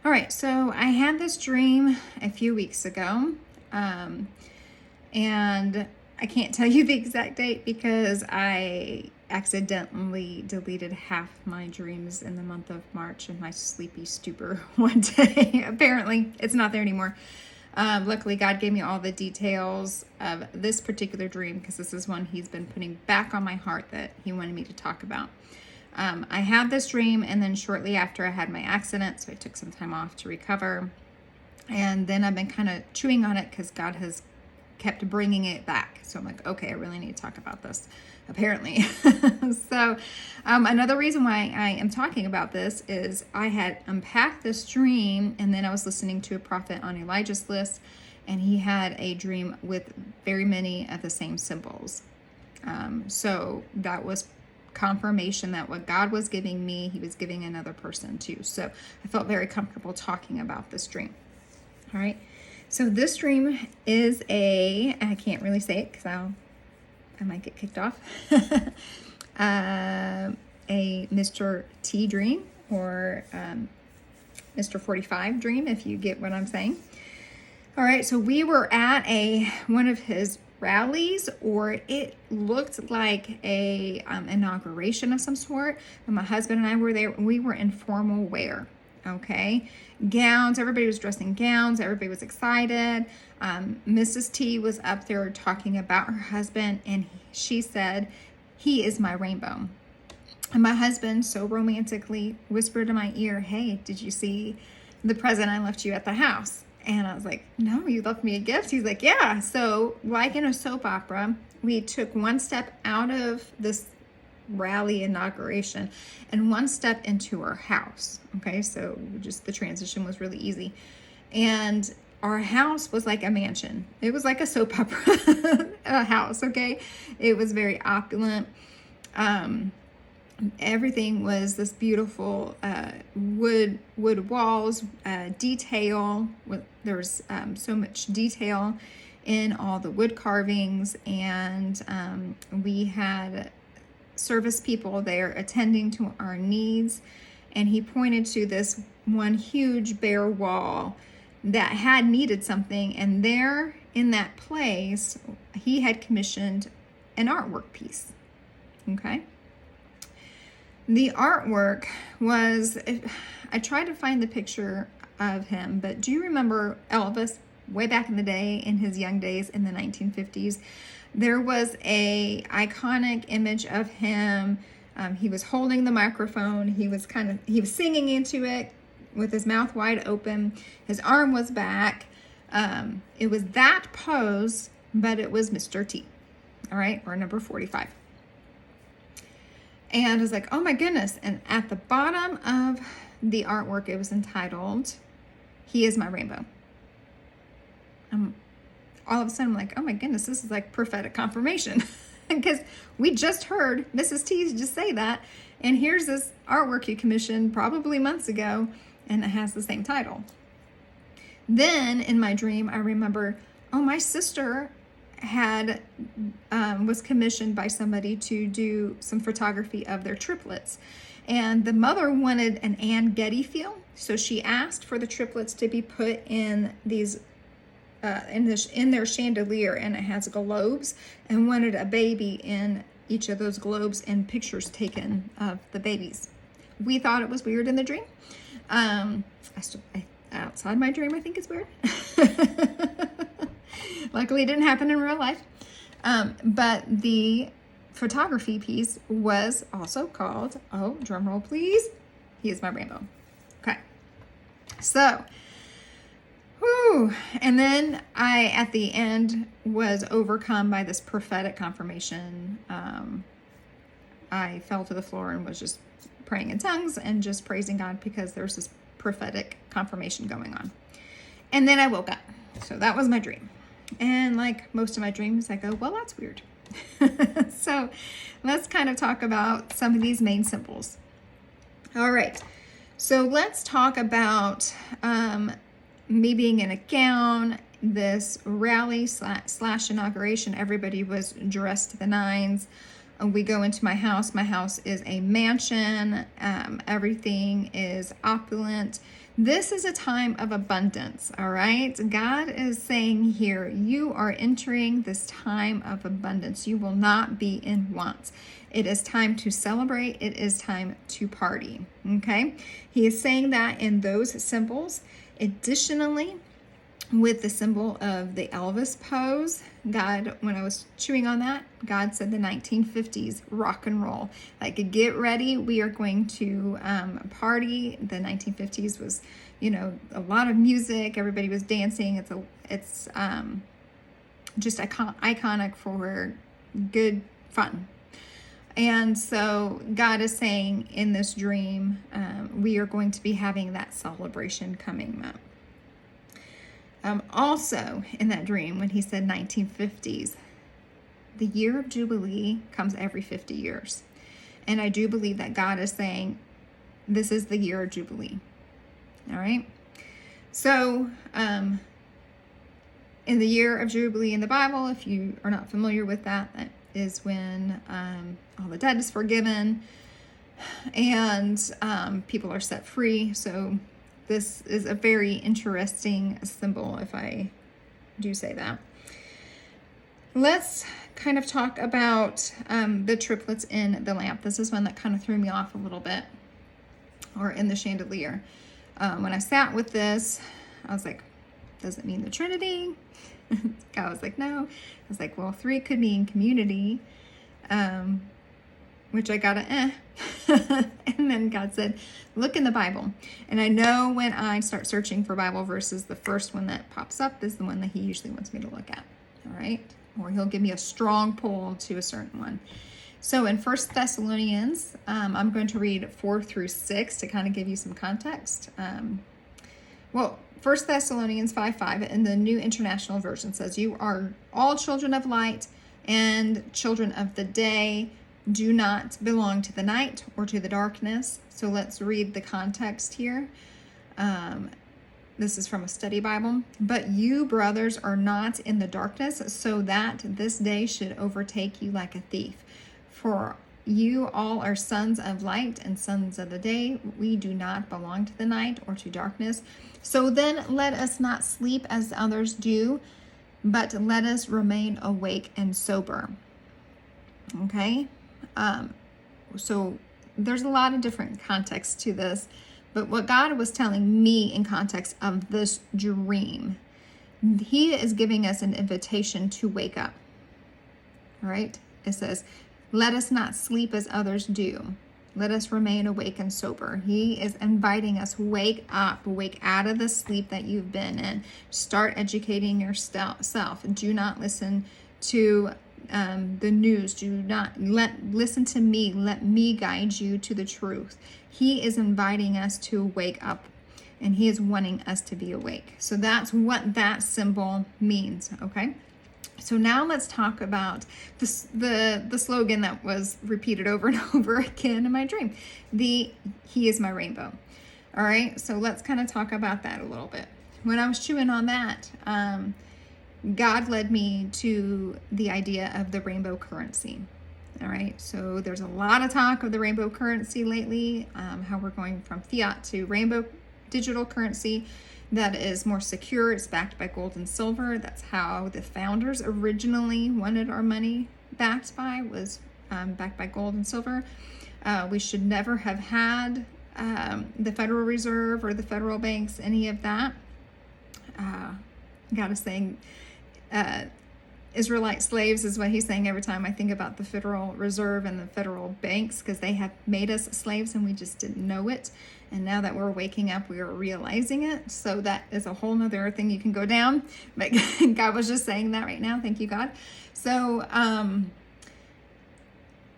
All right, so I had this dream a few weeks ago, and I can't tell you the exact date because I accidentally deleted half my dreams in the month of March in my sleepy stupor one day. Apparently, it's not there anymore. Luckily, God gave me all the details of this particular dream because this is one He's been putting back on my heart that He wanted me to talk about. I had this dream, and then shortly after I had my accident, so I took some time off to recover. And then I've been kind of chewing on it because God has kept bringing it back. So I'm like, okay, I really need to talk about this, apparently. So another reason why I am talking about this is I had unpacked this dream, and then I was listening to a prophet on Elijah's list, and he had a dream with very many of the same symbols. So that was confirmation that what God was giving me, He was giving another person too. So I felt very comfortable talking about this dream. All right. So this dream is I can't really say it because I might get kicked off. A Mr. T dream, or Mr. 45 dream, if you get what I'm saying. All right. So we were at one of his rallies, or it looked like a inauguration of some sort. And my husband and I were there. We were in formal wear. Okay, gowns. Everybody was dressed in gowns. Everybody was excited. Mrs. T was up there talking about her husband, and she said, "He is my rainbow." And my husband so romantically whispered in my ear, "Hey, did you see the present I left you at the house?" And I was like, "No, you left me a gift." He's like, "Yeah." So like in a soap opera, we took one step out of this rally inauguration and one step into our house. Okay, so just the transition was really easy. And our house was like a mansion. It was like a soap opera a house, okay? It was very opulent. Everything was this beautiful wood walls, detail. There was so much detail in all the wood carvings, and we had service people there attending to our needs. And he pointed to this one huge bare wall that had needed something, and there in that place he had commissioned an artwork piece. Okay, the artwork was, I tried to find the picture of him, but do you remember Elvis way back in the day, in his young days in the 1950s? There was a iconic image of him. He was holding the microphone. He was singing into it with his mouth wide open. His arm was back. It was that pose, but it was Mr. T. All right, or number 45. And I was like, oh my goodness. And at the bottom of the artwork, it was entitled, "He is my rainbow." All of a sudden I'm like, oh my goodness, this is like prophetic confirmation. Because we just heard Mrs. T just say that, and here's this artwork you commissioned probably months ago, and it has the same title. Then in my dream, I remember, my sister was commissioned by somebody to do some photography of their triplets, and the mother wanted an Ann Getty feel, so she asked for the triplets to be put in these in their chandelier, and it has globes, and wanted a baby in each of those globes and pictures taken of the babies. We thought it was weird in the dream. Outside my dream, I think it's weird. Luckily, it didn't happen in real life. But the photography piece was also called, drum roll please, "He is my rainbow." Okay, so and then I, at the end, was overcome by this prophetic confirmation. I fell to the floor and was just praying in tongues and just praising God because there's this prophetic confirmation going on. And then I woke up. So that was my dream. And like most of my dreams, I go, well, that's weird. So let's kind of talk about some of these main symbols. All right. So let's talk about me being in a gown, this rally slash inauguration. Everybody was dressed to the nines. We go into my house. My house is a mansion. Everything is opulent. This is a time of abundance, all right? God is saying here, you are entering this time of abundance. You will not be in want. It is time to celebrate. It is time to party, okay? He is saying that in those symbols. Additionally, with the symbol of the Elvis pose, God, when I was chewing on that, God said the 1950s rock and roll. Like, get ready, we are going to party. The 1950s was, a lot of music. Everybody was dancing. It's just iconic for good fun. And so God is saying in this dream, we are going to be having that celebration coming up. Also, in that dream, when he said 1950s, the year of Jubilee comes every 50 years. And I do believe that God is saying, this is the year of Jubilee. All right? So, in the year of Jubilee in the Bible, if you are not familiar with that, that is when all the debt is forgiven and people are set free. So, this is a very interesting symbol, if I do say that. Let's kind of talk about the triplets in the lamp. This is one that kind of threw me off a little bit, or in the chandelier. When I sat with this, I was like, does it mean the Trinity? God was like, no. I was like, well, 3 could mean community, which I got and then God said, look in the Bible. And I know when I start searching for Bible verses, the first one that pops up is the one that he usually wants me to look at. All right. Or he'll give me a strong pull to a certain one. So in 1 Thessalonians, I'm going to read 4-6 to kind of give you some context. 1 Thessalonians 5:5 in the New International Version says, you are all children of light and children of the day. Do not belong to the night or to the darkness. So let's read the context here. This is from a study Bible. But you, brothers, are not in the darkness, so that this day should overtake you like a thief. For you all are sons of light and sons of the day. We do not belong to the night or to darkness. So then let us not sleep as others do, but let us remain awake and sober. Okay? So there's a lot of different contexts to this, but what God was telling me in context of this dream, he is giving us an invitation to wake up. All right. It says, let us not sleep as others do. Let us remain awake and sober. He is inviting us, wake up, wake out of the sleep that you've been in. Start educating yourself. Do not listen to the news. Do not listen to me. Let me guide you to the truth. He is inviting us to wake up, and he is wanting us to be awake. So that's what that symbol means. Okay. So now let's talk about the slogan that was repeated over and over again in my dream. He is my rainbow. All right. So let's kind of talk about that a little bit. When I was chewing on that, God led me to the idea of the rainbow currency. All right. So there's a lot of talk of the rainbow currency lately, how we're going from fiat to rainbow digital currency that is more secure. It's backed by gold and silver. That's how the founders originally wanted our money backed by, was backed by gold and silver. We should never have had the Federal Reserve or the federal banks, any of that. God is saying, Israelite slaves is what he's saying every time I think about the Federal Reserve and the federal banks, because they have made us slaves and we just didn't know it. And now that we're waking up, we are realizing it. So that is a whole nother thing you can go down. But God was just saying that right now. Thank you, God. So,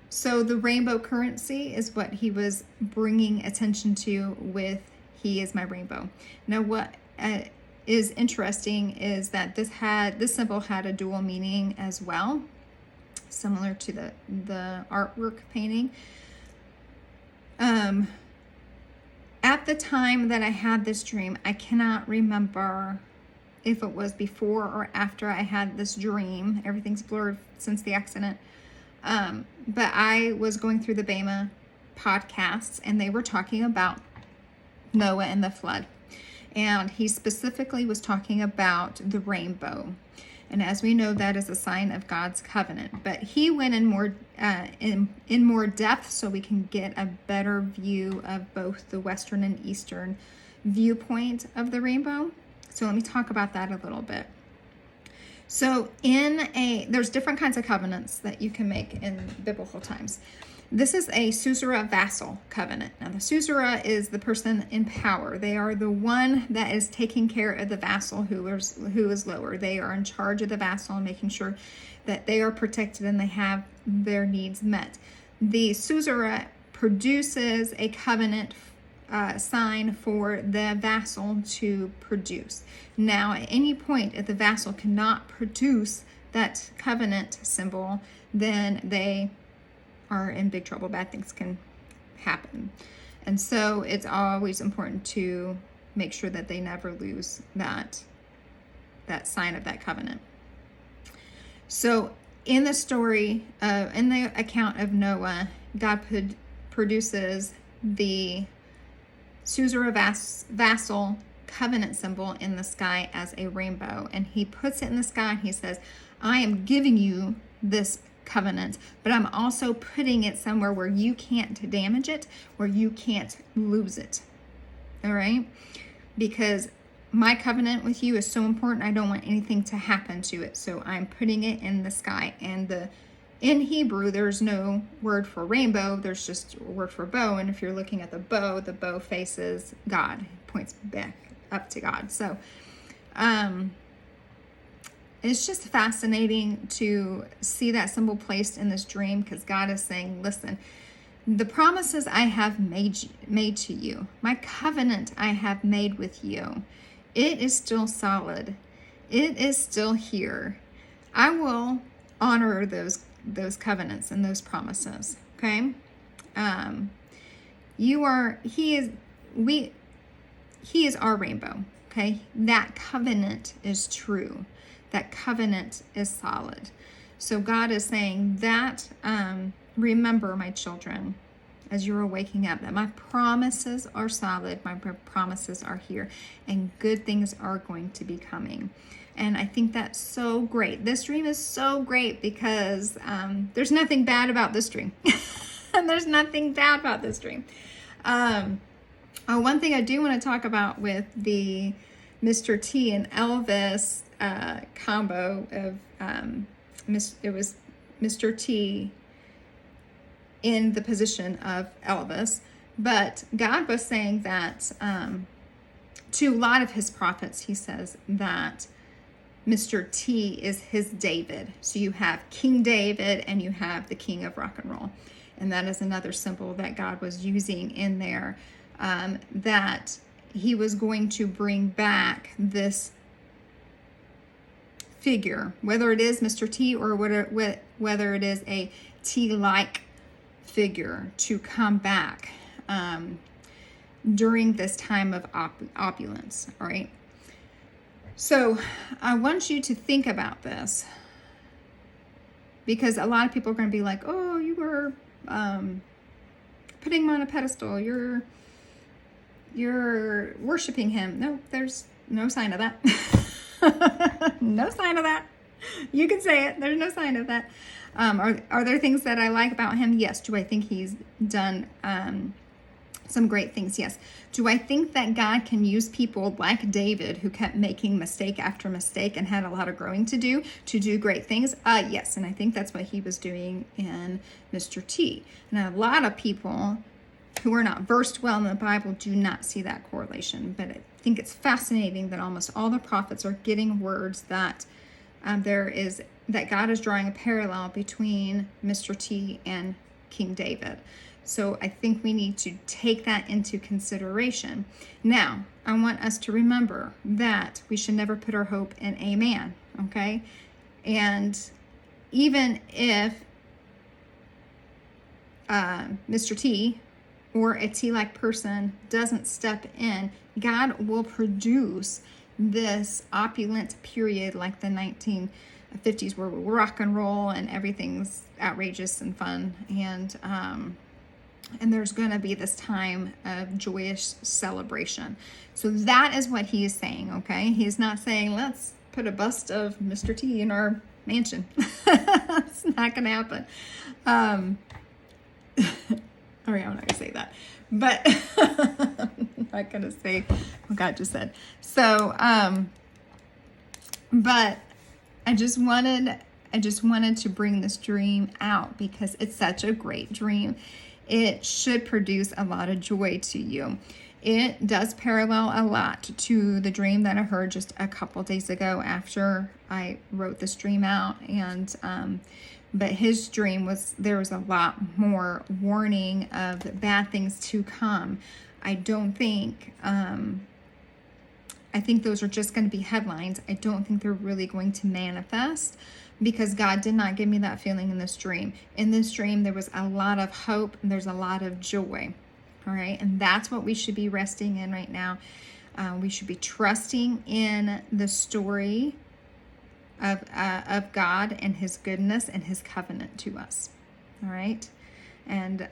so the rainbow currency is what he was bringing attention to with He is my rainbow. Now, what is interesting is that this symbol had a dual meaning as well, similar to the artwork painting. At the time that I had this dream, I cannot remember if it was before or after I had this dream. Everything's blurred since the accident. But I was going through the Bama podcasts, and they were talking about Noah and the flood. And he specifically was talking about the rainbow. And as we know, that is a sign of God's covenant. But he went in more in more depth, so we can get a better view of both the Western and Eastern viewpoint of the rainbow. So let me talk about that a little bit. So there's different kinds of covenants that you can make in biblical times. This is a suzerain vassal covenant. Now, the suzerain is the person in power. They are the one that is taking care of the vassal who is lower. They are in charge of the vassal and making sure that they are protected and they have their needs met. The suzerain produces a covenant sign for the vassal to produce. Now, at any point, if the vassal cannot produce that covenant symbol, then they are in big trouble. Bad things can happen. And so it's always important to make sure that they never lose that sign of that covenant. So in the story, in the account of Noah, God produces the suzerain vassal covenant symbol in the sky as a rainbow. And he puts it in the sky and he says, I am giving you this covenant, but I'm also putting it somewhere where you can't damage it, where you can't lose it. All right? Because my covenant with you is so important. I don't want anything to happen to it. So I'm putting it in the sky. And in Hebrew, there's no word for rainbow. There's just a word for bow. And if you're looking at the bow faces God, points back up to God. So, it's just fascinating to see that symbol placed in this dream, because God is saying, listen, the promises I have made to you, my covenant I have made with you, it is still solid. It is still here. I will honor those covenants and those promises. Okay. He is our rainbow. Okay. That covenant is true. That covenant is solid. So God is saying that, remember, my children, as you are waking up, that my promises are solid, my promises are here, and good things are going to be coming. And I think that's so great. This dream is so great because there's nothing bad about this dream. And there's nothing bad about this dream. One thing I do want to talk about with the Mr. T and Elvis combo of it was Mr. T in the position of Elvis, but God was saying that to a lot of his prophets, he says that Mr. T is his David. So you have King David and you have the king of rock and roll, and that is another symbol that God was using in there, that he was going to bring back this figure, whether it is Mr. T or whether it is a T-like figure, to come back during this time of opulence. All right. So I want you to think about this, because a lot of people are going to be like, oh, you were putting him on a pedestal. You're worshiping him. No, there's no sign of that. No sign of that. You can say it. There's no sign of that. Are there things that I like about him? Yes. Do I think he's done some great things? Yes. Do I think that God can use people like David, who kept making mistake after mistake and had a lot of growing to do great things? Yes. And I think that's what he was doing in Mr. T. And a lot of people who are not versed well in the Bible do not see that correlation. But I think it's fascinating that almost all the prophets are getting words that that God is drawing a parallel between Mr. T and King David. So I think we need to take that into consideration. Now, I want us to remember that we should never put our hope in a man, okay? And even if Mr. T or a T-like person doesn't step in, God will produce this opulent period like the 50s where we rock and roll and everything's outrageous and fun. And there's going to be this time of joyous celebration. So that is what he is saying, okay? He is not saying, let's put a bust of Mr. T in our mansion. It's not going to happen. All right, I'm not going to say that. But I'm not going to say what God just said. So, but I just wanted to bring this dream out because it's such a great dream. It should produce a lot of joy to you. It does parallel a lot to the dream that I heard just a couple days ago after I wrote this dream out. And but his dream was, there was a lot more warning of bad things to come. I think those are just going to be headlines. I don't think they're really going to manifest, because God did not give me that feeling in this dream. In this dream, there was a lot of hope and there's a lot of joy. All right. And that's what we should be resting in right now. We should be trusting in the story of God and his goodness and his covenant to us. All right. And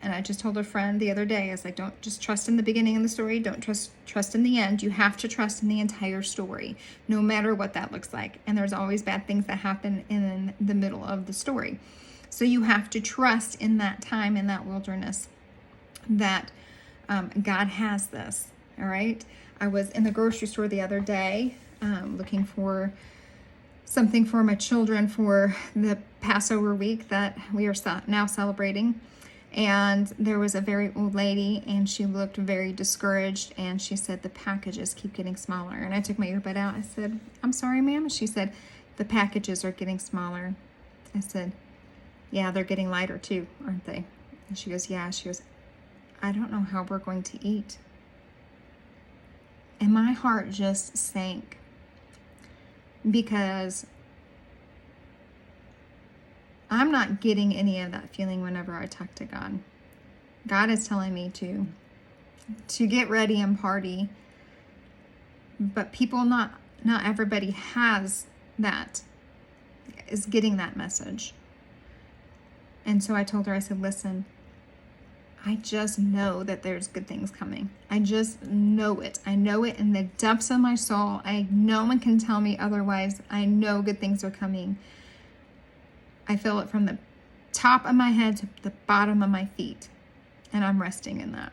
I just told a friend the other day, I was like, don't just trust in the beginning of the story. Don't trust in the end. You have to trust in the entire story, no matter what that looks like. And there's always bad things that happen in the middle of the story. So you have to trust in that time, in that wilderness, that God has this. All right. I was in the grocery store the other day looking for something for my children for the Passover week that we are now celebrating. And there was a very old lady, and she looked very discouraged, and she said, the packages keep getting smaller. And I took my earbud out. I said, I'm sorry, ma'am. And she said, the packages are getting smaller. I said, yeah, they're getting lighter too, aren't they? And she goes, yeah. She goes, I don't know how we're going to eat. And my heart just sank, because I'm not getting any of that feeling whenever I talk to God. God is telling me to get ready and party, but not everybody has that, is getting that message. And so I told her, I said, listen, I just know that there's good things coming. I just know it. I know it in the depths of my soul. No one can tell me otherwise. I know good things are coming. I feel it from the top of my head to the bottom of my feet. And I'm resting in that.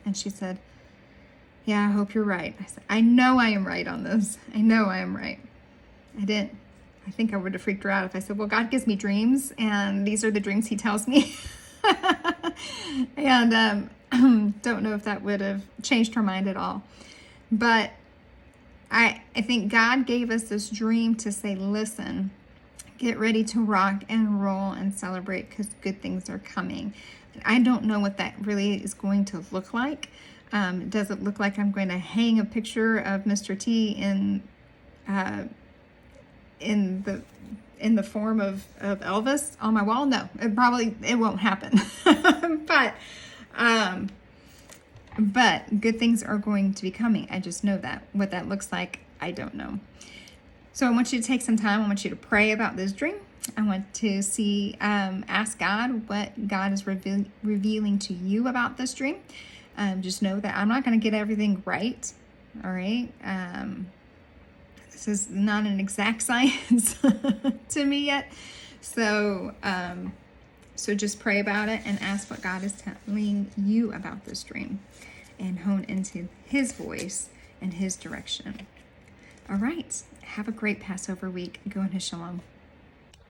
And she said, yeah, I hope you're right. I said, I know I am right on this. I know I am right. I think I would have freaked her out if I said, well, God gives me dreams, and these are the dreams he tells me. And don't know if that would have changed her mind at all. But I think God gave us this dream to say, listen, get ready to rock and roll and celebrate, because good things are coming. I don't know what that really is going to look like. Does it look like I'm going to hang a picture of Mr. T in the form of Elvis on my wall? No, it won't happen. But good things are going to be coming. I just know that. What that looks like, I don't know. So I want you to take some time. I want you to pray about this dream. I want to ask God what God is revealing to you about this dream. Just know that I'm not going to get everything right. All right. This is not an exact science to me yet. So just pray about it and ask what God is telling you about this dream, and hone into his voice and his direction. All right. Have a great Passover week. Go in his shalom.